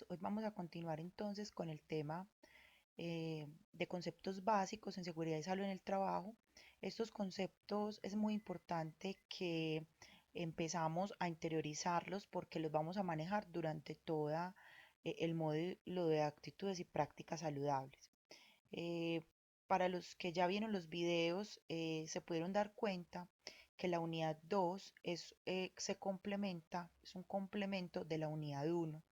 Hoy vamos a continuar entonces con el tema de conceptos básicos en seguridad y salud en el trabajo. Estos conceptos es muy importante que empezamos a interiorizarlos porque los vamos a manejar durante toda el módulo de actitudes y prácticas saludables. Eh, para los que ya vieron los videos, se pudieron dar cuenta que la unidad 2 se complementa, es un complemento de la unidad 1.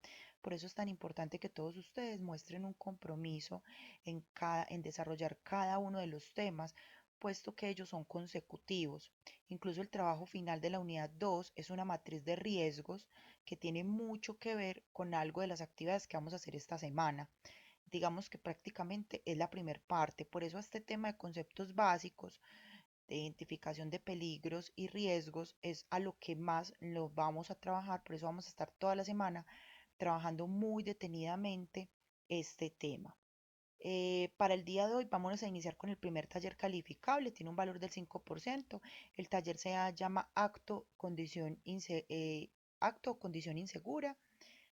Por eso es tan importante que todos ustedes muestren un compromiso en desarrollar cada uno de los temas, puesto que ellos son consecutivos. Incluso el trabajo final de la unidad 2 es una matriz de riesgos que tiene mucho que ver con algo de las actividades que vamos a hacer esta semana. Digamos que prácticamente es la primera parte. Por eso este tema de conceptos básicos, de identificación de peligros y riesgos, es a lo que más lo vamos a trabajar. Por eso vamos a estar toda la semana trabajando muy detenidamente este tema. Para el día de hoy vamos a iniciar con el primer taller calificable, tiene un valor del 5%. El taller se llama Acto o Condición Insegura.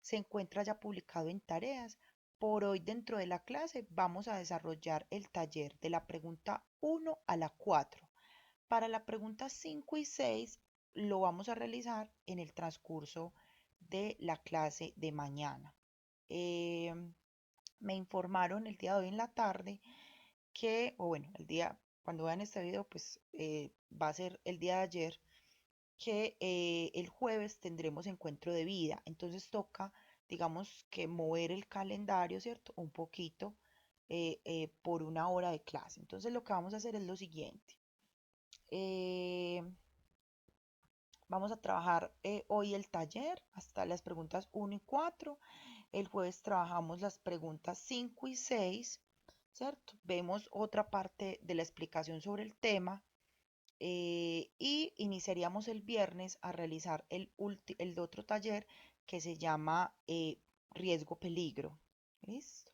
Se encuentra ya publicado en tareas. Por hoy dentro de la clase vamos a desarrollar el taller de la pregunta 1 a la 4. Para la pregunta 5 y 6 lo vamos a realizar en el transcurso de la clase de mañana. Eh, Me informaron el día de hoy en la tarde que, o bueno, el día, cuando vean este video, pues va a ser el día de ayer, que el jueves tendremos encuentro de vida. Entonces toca, digamos que mover el calendario, ¿cierto? Un poquito por una hora de clase. Entonces lo que vamos a hacer es lo siguiente. Eh, Vamos a trabajar hoy el taller hasta las preguntas 1 y 4. El jueves trabajamos las preguntas 5 y 6, ¿cierto? Vemos otra parte de la explicación sobre el tema y iniciaríamos el viernes a realizar el otro taller que se llama riesgo peligro. ¿Listo?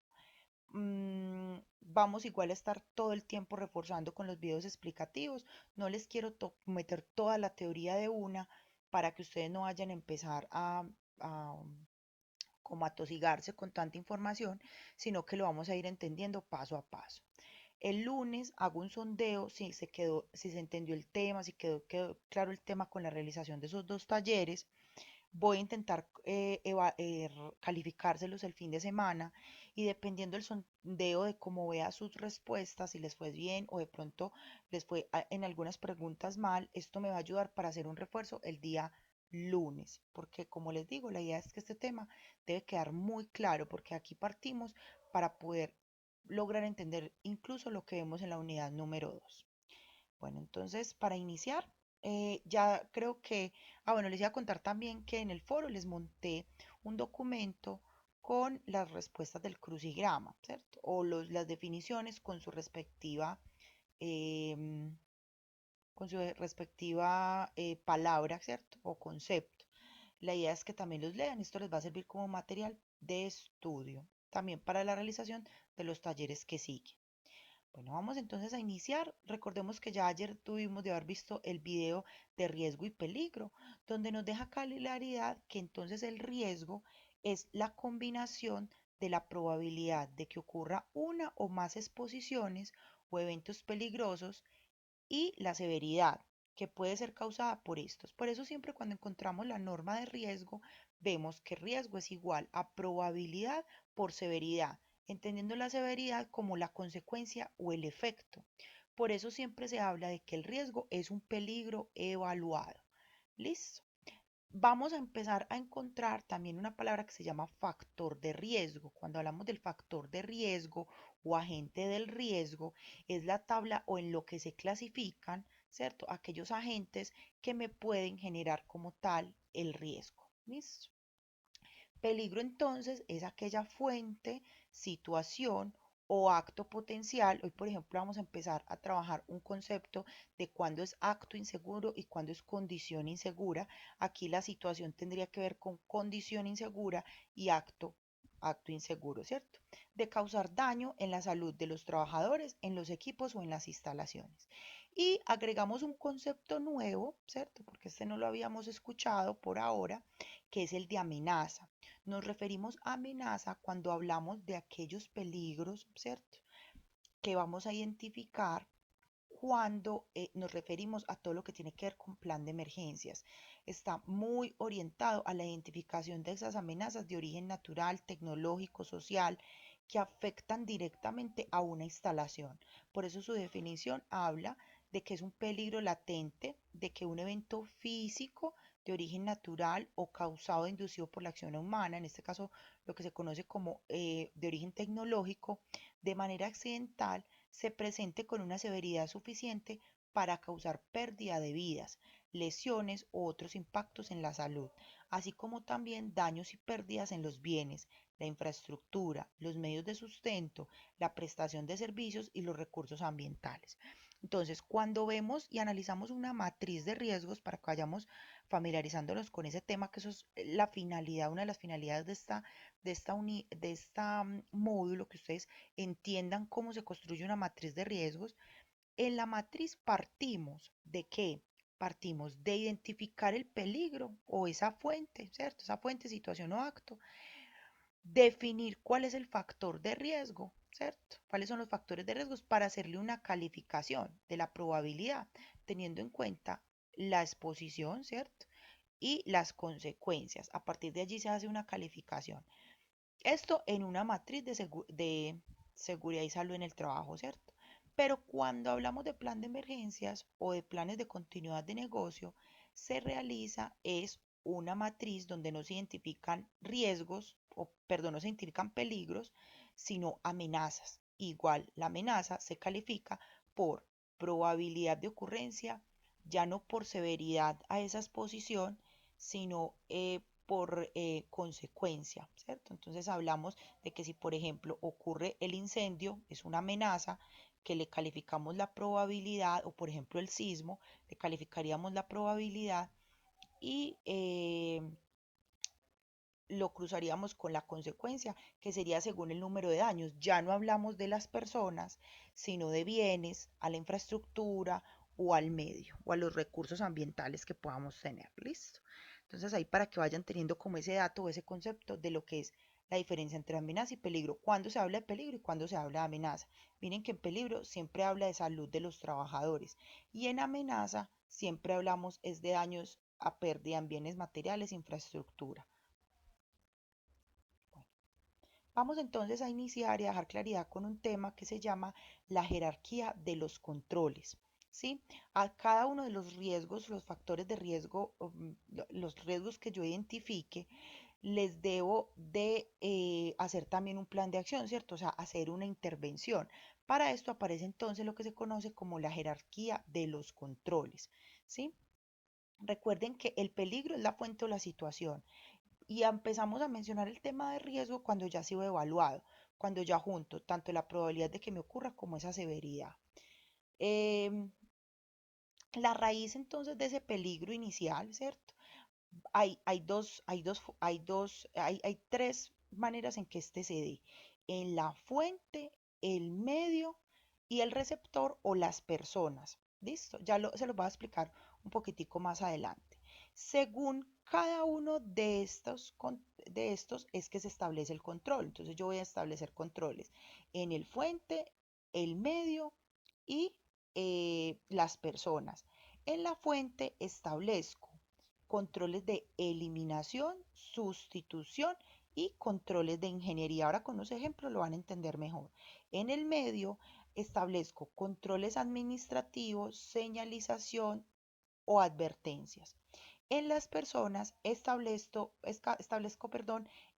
Vamos igual a estar todo el tiempo reforzando con los videos explicativos. No les quiero meter toda la teoría de una para que ustedes no vayan a empezar a como atosigarse con tanta información, sino que lo vamos a ir entendiendo paso a paso. El lunes hago un sondeo si se entendió el tema, si quedó claro el tema con la realización de esos dos talleres. Voy a intentar calificárselos el fin de semana y dependiendo del sondeo de cómo vea sus respuestas, si les fue bien o de pronto les fue en algunas preguntas mal, esto me va a ayudar para hacer un refuerzo el día lunes, porque como les digo, la idea es que este tema debe quedar muy claro, porque aquí partimos para poder lograr entender incluso lo que vemos en la unidad número 2. Bueno, entonces para iniciar, ya creo que, bueno, les iba a contar también que en el foro les monté un documento con las respuestas del crucigrama, ¿cierto? O las definiciones em, con su respectiva palabra, ¿cierto? O concepto. La idea es que también los lean. Esto les va a servir como material de estudio, también para la realización de los talleres que siguen. Bueno, vamos entonces a iniciar. Recordemos que ya ayer tuvimos de haber visto el video de riesgo y peligro, donde nos deja claridad que entonces el riesgo es la combinación de la probabilidad de que ocurra una o más exposiciones o eventos peligrosos y la severidad que puede ser causada por estos. Por eso siempre cuando encontramos la norma de riesgo, vemos que riesgo es igual a probabilidad por severidad, entendiendo la severidad como la consecuencia o el efecto. Por eso siempre se habla de que el riesgo es un peligro evaluado. ¿Listo? Vamos a empezar a encontrar también una palabra que se llama factor de riesgo. Cuando hablamos del factor de riesgo o agente del riesgo, es la tabla o en lo que se clasifican, ¿cierto? Aquellos agentes que me pueden generar como tal el riesgo. ¿Listo? Peligro entonces es aquella fuente, situación o acto potencial. Hoy, por ejemplo, vamos a empezar a trabajar un concepto de cuándo es acto inseguro y cuándo es condición insegura. Aquí la situación tendría que ver con condición insegura y acto inseguro, ¿cierto? De causar daño en la salud de los trabajadores, en los equipos o en las instalaciones. Y agregamos un concepto nuevo, ¿cierto? Porque este no lo habíamos escuchado por ahora, que es el de amenaza. Nos referimos a amenaza cuando hablamos de aquellos peligros, ¿cierto? Que vamos a identificar cuando nos referimos a todo lo que tiene que ver con plan de emergencias. Está muy orientado a la identificación de esas amenazas de origen natural, tecnológico, social, que afectan directamente a una instalación. Por eso su definición habla de que es un peligro latente, de que un evento físico de origen natural o causado o inducido por la acción humana, en este caso lo que se conoce como de origen tecnológico, de manera accidental, se presente con una severidad suficiente para causar pérdida de vidas, lesiones u otros impactos en la salud, así como también daños y pérdidas en los bienes, la infraestructura, los medios de sustento, la prestación de servicios y los recursos ambientales. Entonces, cuando vemos y analizamos una matriz de riesgos para que vayamos familiarizándonos con ese tema, que eso es la finalidad, una de las finalidades de esta módulo, que ustedes entiendan cómo se construye una matriz de riesgos. En la matriz partimos de qué? Partimos de identificar el peligro o esa fuente, ¿cierto? Esa fuente, situación o acto. Definir cuál es el factor de riesgo, ¿cierto? ¿Cuáles son los factores de riesgos para hacerle una calificación de la probabilidad, teniendo en cuenta la exposición, ¿cierto? Y las consecuencias. A partir de allí se hace una calificación. Esto en una matriz de seguridad y salud en el trabajo, ¿cierto? Pero cuando hablamos de plan de emergencias o de planes de continuidad de negocio, se realiza es una matriz donde no se identifican riesgos, o perdón, no se identifican peligros, sino amenazas. Igual, la amenaza se califica por probabilidad de ocurrencia, ya no por severidad a esa exposición, sino por consecuencia, ¿cierto? Entonces hablamos de que si, por ejemplo, ocurre el incendio, es una amenaza que le calificamos la probabilidad, o por ejemplo el sismo, le calificaríamos la probabilidad y lo cruzaríamos con la consecuencia, que sería según el número de daños. Ya no hablamos de las personas, sino de bienes, a la infraestructura o al medio o a los recursos ambientales que podamos tener. ¿Listo? Entonces ahí para que vayan teniendo como ese dato o ese concepto de lo que es la diferencia entre amenaza y peligro. Cuando se habla de peligro y cuando se habla de amenaza. Miren que en peligro siempre habla de salud de los trabajadores y en amenaza siempre hablamos es de daños a pérdida en bienes materiales e infraestructura. Bueno, vamos entonces a iniciar y a dejar claridad con un tema que se llama la jerarquía de los controles. ¿Sí? A cada uno de los riesgos, los factores de riesgo, los riesgos que yo identifique, les debo de hacer también un plan de acción, ¿cierto? O sea, hacer una intervención. Para esto aparece entonces lo que se conoce como la jerarquía de los controles, ¿sí? Recuerden que el peligro es la fuente o la situación y empezamos a mencionar el tema de riesgo cuando ya ha sido evaluado, cuando ya junto tanto la probabilidad de que me ocurra como esa severidad. Em, la raíz entonces de ese peligro inicial, ¿cierto? Hay tres maneras en que este se dé. En la fuente, el medio y el receptor o las personas. ¿Listo? Se los voy a explicar un poquitico más adelante. Según cada uno de estos es que se establece el control. Entonces yo voy a establecer controles en el fuente, el medio y las personas. En la fuente establezco controles de eliminación, sustitución y controles de ingeniería. Ahora con los ejemplos lo van a entender mejor. En el medio establezco controles administrativos, señalización o advertencias. En las personas establezco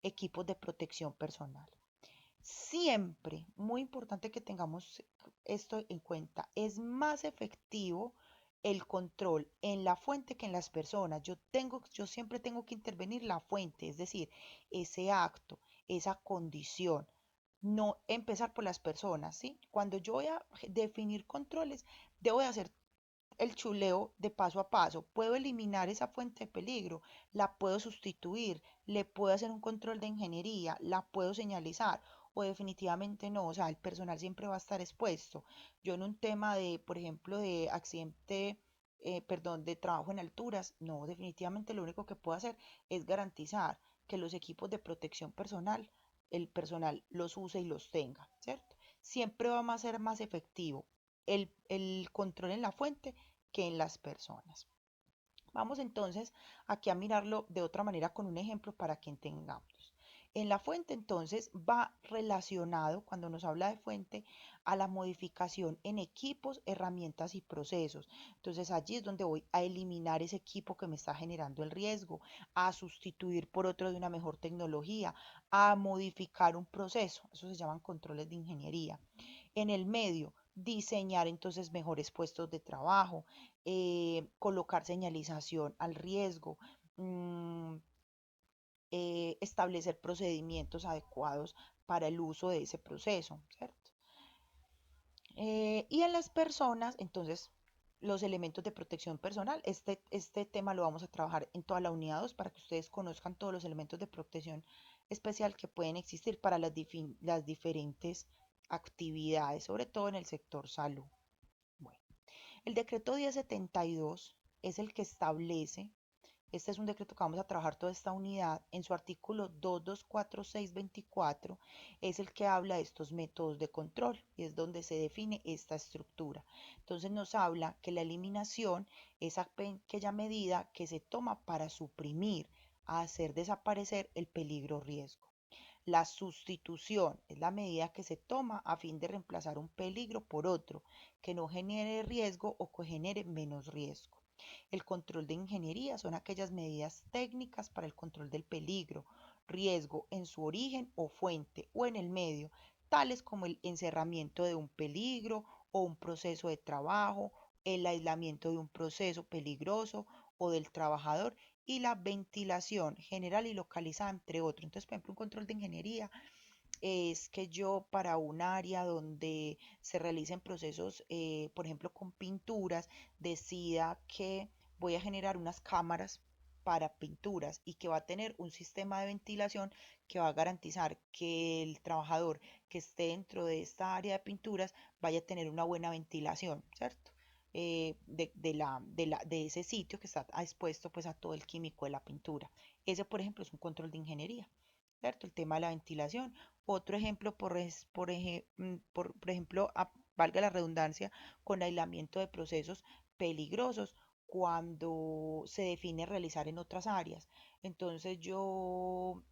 equipos de protección personal. Siempre, muy importante que tengamos esto en cuenta, es más efectivo el control en la fuente que en las personas. Yo siempre tengo que intervenir la fuente, es decir, ese acto, esa condición, no empezar por las personas, ¿sí? Cuando yo voy a definir controles, debo de hacer el chuleo de paso a paso. Puedo eliminar esa fuente de peligro, la puedo sustituir, le puedo hacer un control de ingeniería, la puedo señalizar o definitivamente no, o sea, el personal siempre va a estar expuesto. Yo en un tema de, por ejemplo, de accidente, perdón, de trabajo en alturas, no, definitivamente lo único que puedo hacer es garantizar que los equipos de protección personal, el personal los use y los tenga, ¿cierto? Siempre va a ser más efectivo el control en la fuente que en las personas. Vamos entonces aquí a mirarlo de otra manera con un ejemplo para que entendamos. En la fuente entonces va relacionado, cuando nos habla de fuente, a la modificación en equipos, herramientas y procesos. Entonces allí es donde voy a eliminar ese equipo que me está generando el riesgo, a sustituir por otro de una mejor tecnología, a modificar un proceso. Eso se llaman controles de ingeniería. En el medio, diseñar entonces mejores puestos de trabajo, colocar señalización al riesgo, mm, establecer procedimientos adecuados para el uso de ese proceso, ¿cierto? Y en las personas, entonces, los elementos de protección personal, este tema lo vamos a trabajar en toda la unidad 2 para que ustedes conozcan todos los elementos de protección especial que pueden existir para las diferentes actividades, sobre todo en el sector salud. Bueno, el decreto 1072 es el que establece, este es un decreto que vamos a trabajar toda esta unidad, en su artículo 224624 es el que habla de estos métodos de control y es donde se define esta estructura. Entonces nos habla que la eliminación es aquella medida que se toma para suprimir, hacer desaparecer el peligro o riesgo. La sustitución es la medida que se toma a fin de reemplazar un peligro por otro que no genere riesgo o que genere menos riesgo. El control de ingeniería son aquellas medidas técnicas para el control del peligro, riesgo en su origen o fuente o en el medio, tales como el encerramiento de un peligro o un proceso de trabajo, el aislamiento de un proceso peligroso o del trabajador y la ventilación general y localizada, entre otros. Entonces, por ejemplo, un control de ingeniería es que yo para un área donde se realicen procesos, por ejemplo, con pinturas, decida que voy a generar unas cámaras para pinturas y que va a tener un sistema de ventilación que va a garantizar que el trabajador que esté dentro de esta área de pinturas vaya a tener una buena ventilación, ¿cierto? De ese sitio que está expuesto pues a todo el químico de la pintura. Ese, por ejemplo, es un control de ingeniería. ¿Cierto? El tema de la ventilación. Otro ejemplo, por ejemplo, valga la redundancia, con aislamiento de procesos peligrosos cuando se define realizar en otras áreas. Entonces yo,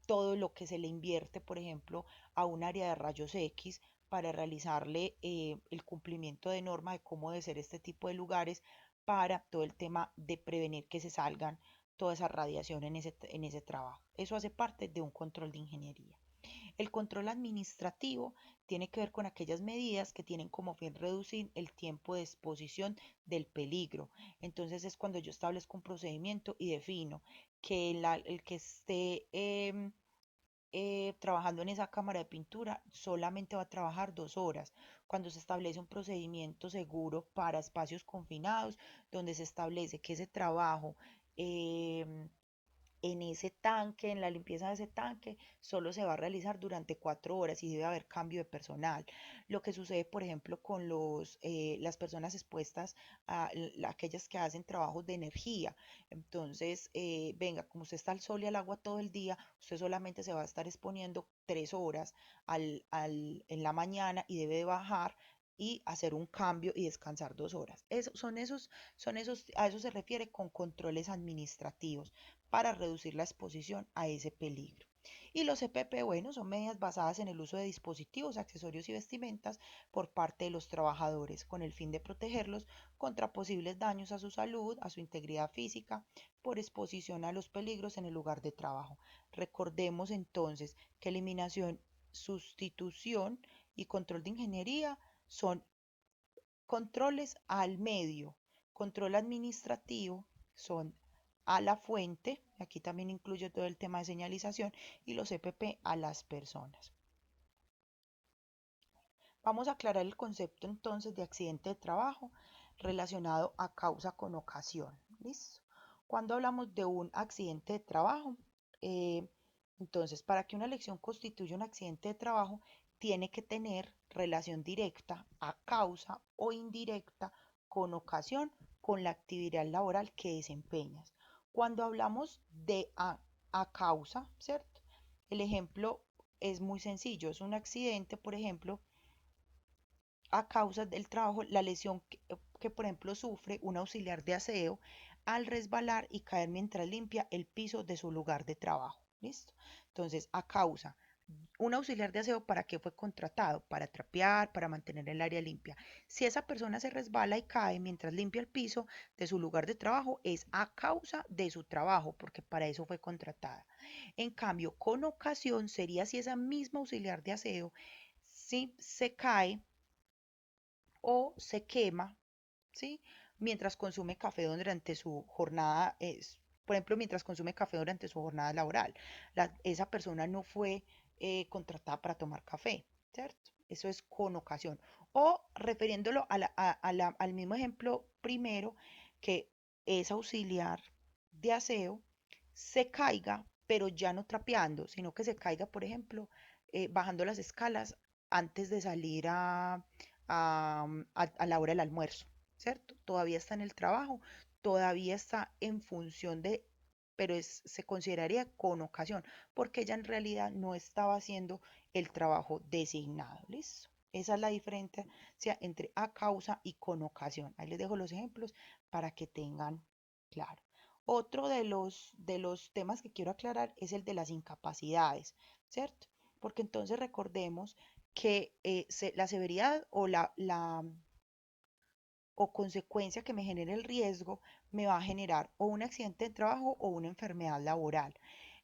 todo lo que se le invierte, por ejemplo, a un área de rayos X para realizarle el cumplimiento de norma de cómo debe ser este tipo de lugares para todo el tema de prevenir que se salgan toda esa radiación en ese trabajo. Eso hace parte de un control de ingeniería. El control administrativo tiene que ver con aquellas medidas que tienen como fin reducir el tiempo de exposición del peligro. Entonces es cuando yo establezco un procedimiento y defino que el que esté trabajando en esa cámara de pintura solamente va a trabajar 2 horas. Cuando se establece un procedimiento seguro para espacios confinados, donde se establece que ese trabajo em, en ese tanque, en la limpieza de ese tanque, solo se va a realizar durante 4 horas y debe haber cambio de personal. Lo que sucede, por ejemplo, con las personas expuestas a aquellas que hacen trabajos de energía. Entonces, venga, como usted está al sol y al agua todo el día, usted solamente se va a estar exponiendo 3 horas en la mañana y debe de bajar y hacer un cambio y descansar 2 horas. A eso se refiere con controles administrativos para reducir la exposición a ese peligro. Y los EPP, bueno, son medidas basadas en el uso de dispositivos, accesorios y vestimentas por parte de los trabajadores con el fin de protegerlos contra posibles daños a su salud, a su integridad física, por exposición a los peligros en el lugar de trabajo. Recordemos entonces que eliminación, sustitución y control de ingeniería son controles al medio. Control administrativo son a la fuente, aquí también incluye todo el tema de señalización, y los EPP a las personas. Vamos a aclarar el concepto entonces de accidente de trabajo relacionado a causa con ocasión. ¿Listo? Cuando hablamos de un accidente de trabajo, eh, Entonces, para que una lesión constituya un accidente de trabajo, tiene que tener relación directa, a causa o indirecta, con ocasión, con la actividad laboral que desempeñas. Cuando hablamos de a causa, ¿cierto? El ejemplo es muy sencillo, es un accidente, por ejemplo, a causa del trabajo, la lesión por ejemplo, sufre un auxiliar de aseo al resbalar y caer mientras limpia el piso de su lugar de trabajo. ¿Listo? Entonces, a causa, un auxiliar de aseo, ¿para qué fue contratado? Para trapear, para mantener el área limpia. Si esa persona se resbala y cae mientras limpia el piso de su lugar de trabajo, es a causa de su trabajo, porque para eso fue contratada. En cambio, con ocasión sería si esa misma auxiliar de aseo, si se cae o se quema, ¿sí? Mientras consume café durante su jornada, por ejemplo, mientras consume café durante su jornada laboral. Esa persona no fue contratada para tomar café, ¿cierto? Eso es con ocasión. O refiriéndolo al mismo ejemplo primero, que es auxiliar de aseo, se caiga, pero ya no trapeando, sino que se caiga, por ejemplo, bajando las escalas antes de salir a la hora del almuerzo, ¿cierto? Todavía está en el trabajo, todavía está en función de, pero se consideraría con ocasión, porque ella en realidad no estaba haciendo el trabajo designado, ¿listo? Esa es la diferencia entre a causa y con ocasión. Ahí les dejo los ejemplos para que tengan claro. Otro de los temas que quiero aclarar es el de las incapacidades, ¿cierto? Porque entonces recordemos que la severidad o consecuencia que me genere el riesgo me va a generar o un accidente de trabajo o una enfermedad laboral.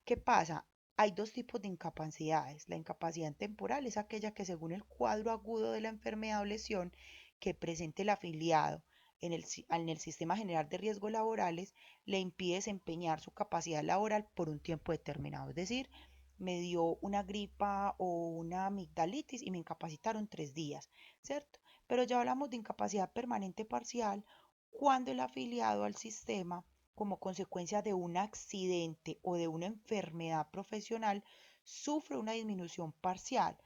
¿Qué pasa? Hay dos tipos de incapacidades. La incapacidad temporal es aquella que según el cuadro agudo de la enfermedad o lesión que presente el afiliado en el sistema general de riesgos laborales le impide desempeñar su capacidad laboral por un tiempo determinado. Es decir, me dio una gripa o una amigdalitis y me incapacitaron 3 días, ¿cierto? Pero ya hablamos de incapacidad permanente parcial cuando el afiliado al sistema, como consecuencia de un accidente o de una enfermedad profesional, sufre una disminución parcial,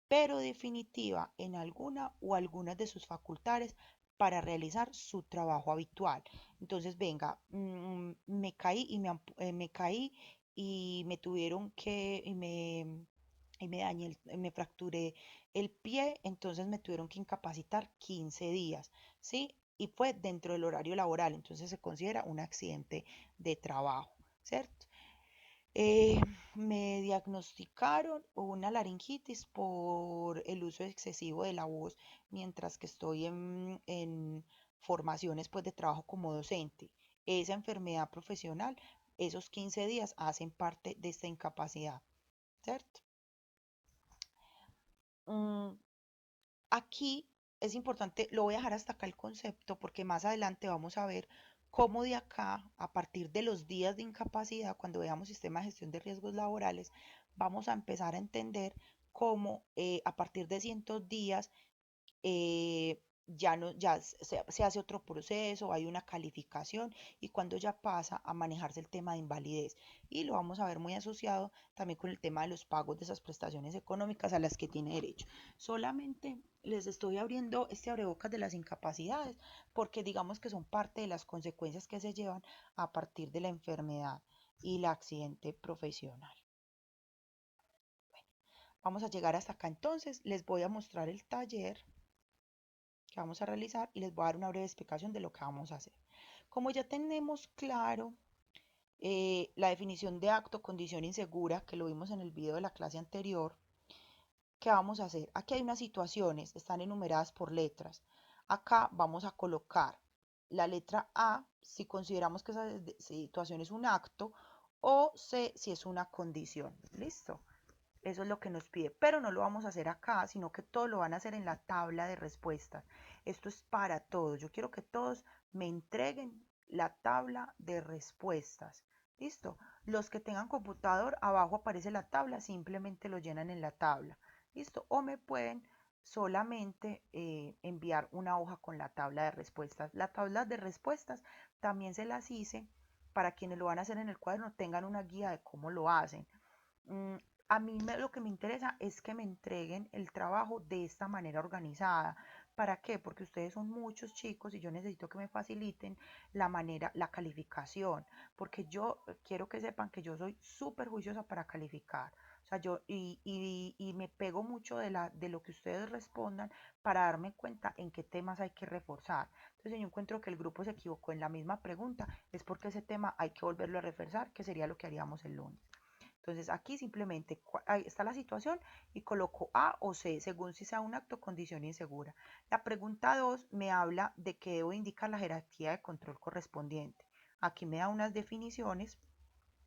pero definitiva en alguna o algunas de sus facultades para realizar su trabajo habitual. Entonces, venga, me caí y me tuvieron que, y me dañé, me fracturé el pie, entonces me tuvieron que incapacitar 15 días, ¿sí? Y fue dentro del horario laboral, entonces se considera un accidente de trabajo, ¿cierto? Eh, Me diagnosticaron una laringitis por el uso excesivo de la voz mientras que estoy en formaciones pues, de trabajo como docente. Esa enfermedad profesional, esos 15 días hacen parte de esta incapacidad, ¿cierto? Mm, Aquí es importante, lo voy a dejar hasta acá el concepto porque más adelante vamos a ver cómo de acá, a partir de los días de incapacidad, cuando veamos sistema de gestión de riesgos laborales, vamos a empezar a entender cómo a partir de cientos días ya no, ya se hace otro proceso, hay una calificación y cuando ya pasa a manejarse el tema de invalidez. Y lo vamos a ver muy asociado también con el tema de los pagos de esas prestaciones económicas a las que tiene derecho. Solamente les estoy abriendo este abrebocas de las incapacidades porque digamos que son parte de las consecuencias que se llevan a partir de la enfermedad y el accidente profesional. Vamos a llegar hasta acá entonces, les voy a mostrar el taller que vamos a realizar y les voy a dar una breve explicación de lo que vamos a hacer. Como ya tenemos claro la definición de acto, condición insegura, que lo vimos en el video de la clase anterior, ¿qué vamos a hacer? Aquí hay unas situaciones, están enumeradas por letras. Acá vamos a colocar la letra A si consideramos que esa situación es un acto o C si es una condición. ¿Listo? Eso es lo que nos pide, pero no lo vamos a hacer acá, sino que todo lo van a hacer en la tabla de respuestas. Esto es para todos. Yo quiero que todos me entreguen la tabla de respuestas. ¿Listo? Los que tengan computador, abajo aparece la tabla, simplemente lo llenan en la tabla. ¿Listo? O me pueden solamente enviar una hoja con la tabla de respuestas. La tabla de respuestas también se las hice para quienes lo van a hacer en el cuaderno tengan una guía de cómo lo hacen. Mm, A mí lo que me interesa es que me entreguen el trabajo de esta manera organizada. ¿Para qué? Porque ustedes son muchos chicos y yo necesito que me faciliten la manera, la calificación, porque yo quiero que sepan que yo soy súper juiciosa para calificar. O sea, y me pego mucho de lo que ustedes respondan para darme cuenta en qué temas hay que reforzar. Entonces, si yo encuentro que el grupo se equivocó en la misma pregunta, es porque ese tema hay que volverlo a reforzar, que sería lo que haríamos el lunes. Entonces aquí simplemente ahí está la situación y coloco A o C según si sea un acto o condición insegura. La pregunta 2 me habla de que debo indicar la jerarquía de control correspondiente. Aquí me da unas definiciones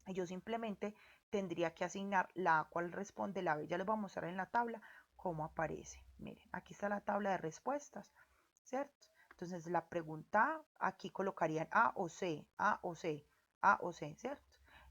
y yo simplemente tendría que asignar la A cual responde la B. Ya les voy a mostrar en la tabla cómo aparece. Miren, aquí está la tabla de respuestas, ¿cierto? Entonces la pregunta aquí colocarían A o C, A o C, A o C, ¿cierto?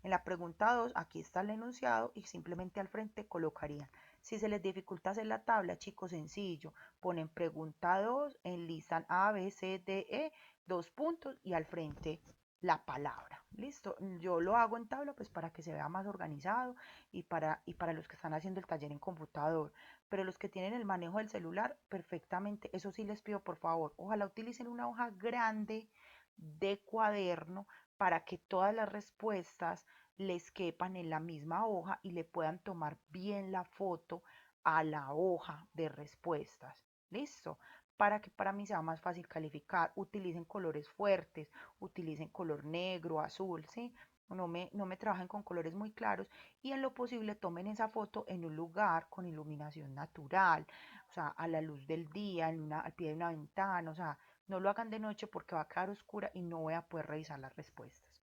En la pregunta 2 aquí está el enunciado y simplemente al frente colocarían. Si se les dificulta hacer la tabla, chicos, sencillo. Ponen pregunta 2, enlistan A, B, C, D, E, dos puntos y al frente la palabra. Listo. Yo lo hago en tabla pues para que se vea más organizado y para los que están haciendo el taller en computador. Pero los que tienen el manejo del celular, perfectamente. Eso sí les pido por favor. Ojalá utilicen una hoja grande de cuaderno para que todas las respuestas les quepan en la misma hoja y le puedan tomar bien la foto a la hoja de respuestas. ¿Listo? Para que para mí sea más fácil calificar. Utilicen colores fuertes, utilicen color negro, azul, ¿sí? No me trabajen con colores muy claros y en lo posible tomen esa foto en un lugar con iluminación natural, o sea, a la luz del día, al pie de una ventana, o sea, no lo hagan de noche porque va a quedar oscura y no voy a poder revisar las respuestas.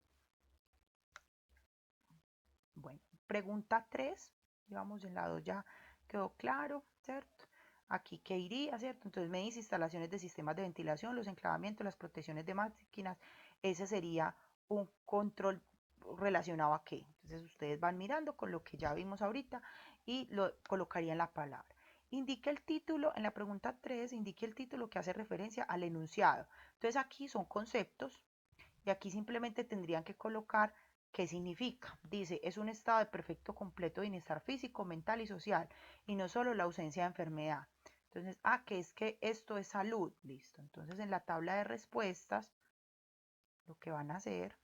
Bueno, pregunta 3, llevamos el lado ya quedó claro, ¿cierto? Aquí, ¿qué iría, cierto? Entonces me dice instalaciones de sistemas de ventilación, los enclavamientos, las protecciones de máquinas. Ese sería un control relacionado a qué. Entonces ustedes van mirando con lo que ya vimos ahorita y lo colocarían la palabra. Indique el título, en la pregunta 3, indique el título que hace referencia al enunciado. Entonces aquí son conceptos y aquí simplemente tendrían que colocar qué significa. Dice, es un estado de perfecto completo de bienestar físico, mental y social, y no solo la ausencia de enfermedad. Entonces, que es que esto es salud, listo. Entonces, en la tabla de respuestas, lo que van a hacer,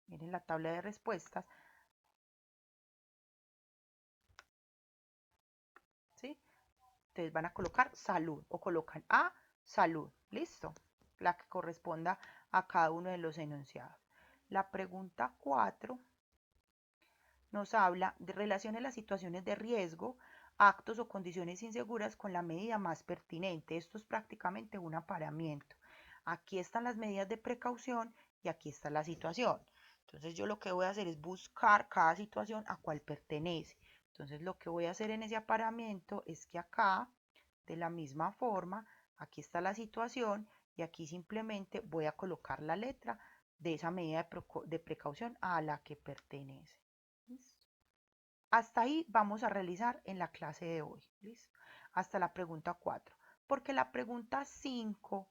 miren la tabla de respuestas, ¿sí? Ustedes van a colocar salud o colocan A, salud, listo. La que corresponda a cada uno de los enunciados. La pregunta 4 nos habla de relaciones las situaciones de riesgo, actos o condiciones inseguras con la medida más pertinente. Esto es prácticamente un apareamiento. Aquí están las medidas de precaución y aquí está la situación. Entonces yo lo que voy a hacer es buscar cada situación a cuál pertenece. Entonces lo que voy a hacer en ese apareamiento es que acá, de la misma forma, aquí está la situación y aquí simplemente voy a colocar la letra de esa medida de precaución a la que pertenece. ¿Listo? Hasta ahí vamos a realizar en la clase de hoy. ¿Listo? Hasta la pregunta 4. Porque la pregunta 5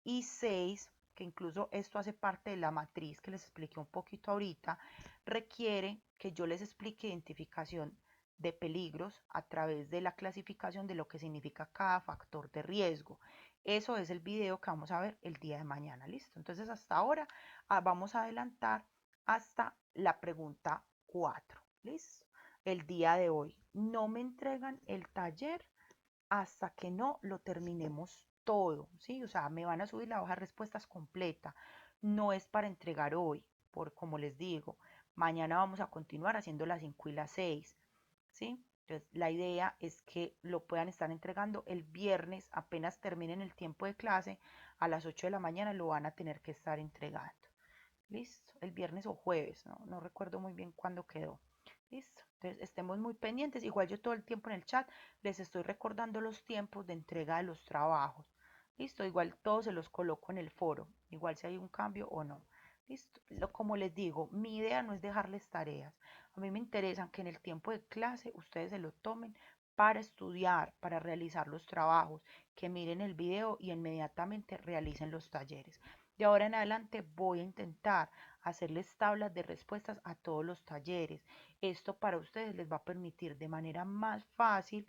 y 6, que incluso esto hace parte de la matriz que les expliqué un poquito ahorita, requiere que yo les explique identificación de peligros a través de la clasificación de lo que significa cada factor de riesgo. Eso es el video que vamos a ver el día de mañana. ¿Listo? Entonces hasta ahora vamos a adelantar hasta la pregunta 4. ¿Listo? El día de hoy. No me entregan el taller hasta que no lo terminemos todo, ¿sí? O sea, me van a subir la hoja de respuestas completa. No es para entregar hoy, por como les digo. Mañana vamos a continuar haciendo las 5 y las 6, ¿sí? Entonces, la idea es que lo puedan estar entregando el viernes, apenas terminen el tiempo de clase, a las 8 de la mañana lo van a tener que estar entregando. Listo, el viernes o jueves, no recuerdo muy bien cuándo quedó. Listo, entonces estemos muy pendientes. Igual yo todo el tiempo en el chat les estoy recordando los tiempos de entrega de los trabajos. Listo, igual todos se los coloco en el foro, igual si hay un cambio o no. Listo, como les digo, mi idea no es dejarles tareas. A mí me interesan que en el tiempo de clase ustedes se lo tomen para estudiar, para realizar los trabajos, que miren el video y inmediatamente realicen los talleres. De ahora en adelante voy a intentar hacerles tablas de respuestas a todos los talleres. Esto para ustedes les va a permitir de manera más fácil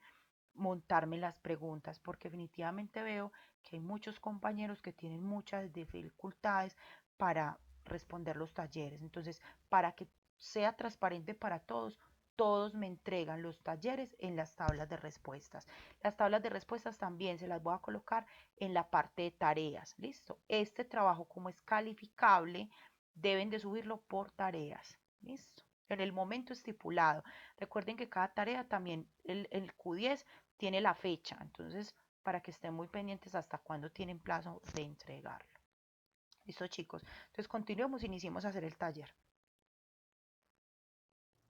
montarme las preguntas, porque definitivamente veo que hay muchos compañeros que tienen muchas dificultades para responder los talleres. Entonces, para que sea transparente para todos, todos me entregan los talleres en las tablas de respuestas. Las tablas de respuestas también se las voy a colocar en la parte de tareas. ¿Listo? Este trabajo, como es calificable, deben de subirlo por tareas. ¿Listo? En el momento estipulado. Recuerden que cada tarea también, el Q10 tiene la fecha, entonces para que estén muy pendientes hasta cuándo tienen plazo de entregarlo. Listo, chicos. Entonces continuemos, iniciemos a hacer el taller.